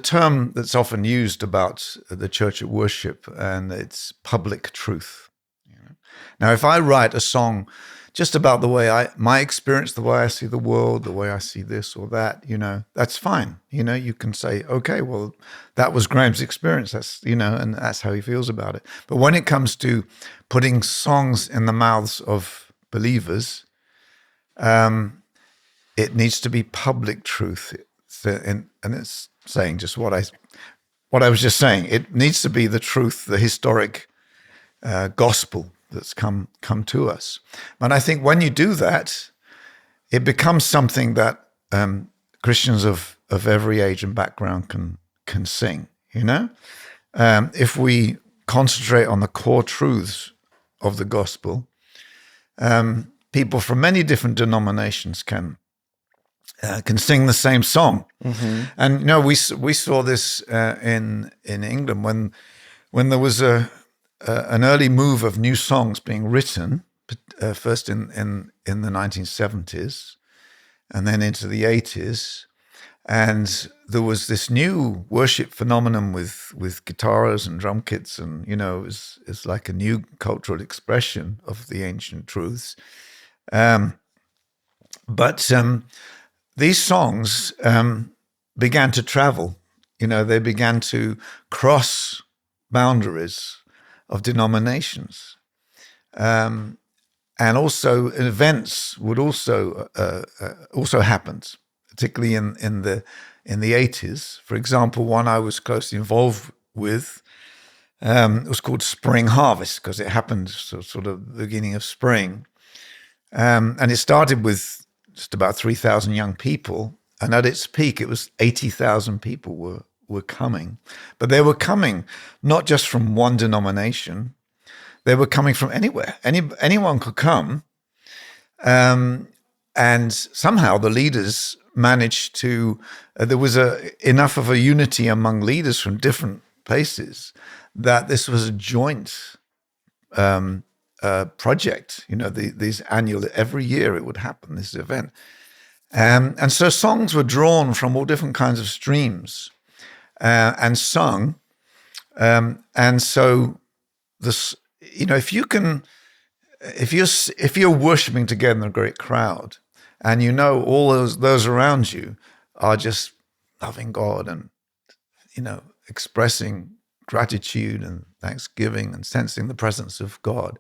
term that's often used about the church at worship, and it's public truth. Now, if I write a song just about the way my experience, the way I see the world, the way I see this or that, that's fine. You can say, okay, well, that was Graham's experience. That's, and that's how he feels about it. But when it comes to putting songs in the mouths of believers, it needs to be public truth. And it's saying just what I was just saying. It needs to be the truth, the historic gospel that's come to us. And I think when you do that, it becomes something that Christians of every age and background can sing. If we concentrate on the core truths of the gospel, people from many different denominations can sing the same song. Mm-hmm. And we saw this in England when there was an early move of new songs being written, first in the 1970s and then into the 80s. And there was this new worship phenomenon with guitars and drum kits, and, it's like a new cultural expression of the ancient truths. But these songs began to travel. They began to cross boundaries of denominations, and also events would also happen, particularly in the 80s. For example, one I was closely involved with, it was called Spring Harvest because it happened sort of the beginning of spring, and it started with just about 3,000 young people, and at its peak, it was 80,000 people were coming. But they were coming not just from one denomination. They were coming from anywhere. Anyone could come. And somehow the leaders managed to, there was enough of a unity among leaders from different places that this was a joint project. These annual, every year it would happen, this event. And so songs were drawn from all different kinds of streams. And sung, and so this, if you're worshiping together in a great crowd, and all those around you are just loving God and expressing gratitude and thanksgiving and sensing the presence of God,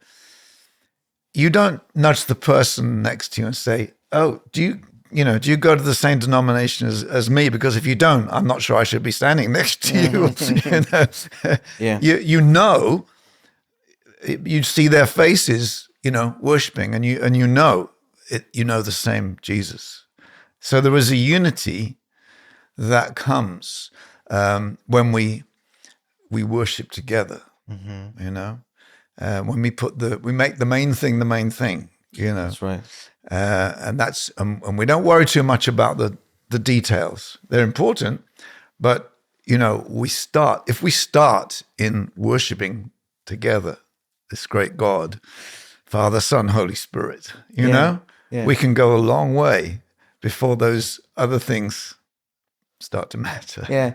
you don't nudge the person next to you and say, "Oh, do you go to the same denomination as me? Because if you don't, I'm not sure I should be standing next to you." Yeah. You see their faces, worshiping, and you know the same Jesus. So there is a unity that comes when we worship together. Mm-hmm. When we make the main thing the main thing. That's right. And we don't worry too much about the details. They're important, but if we start in worshiping together this great God, Father, Son, Holy Spirit, we can go a long way before those other things start to matter. Yeah.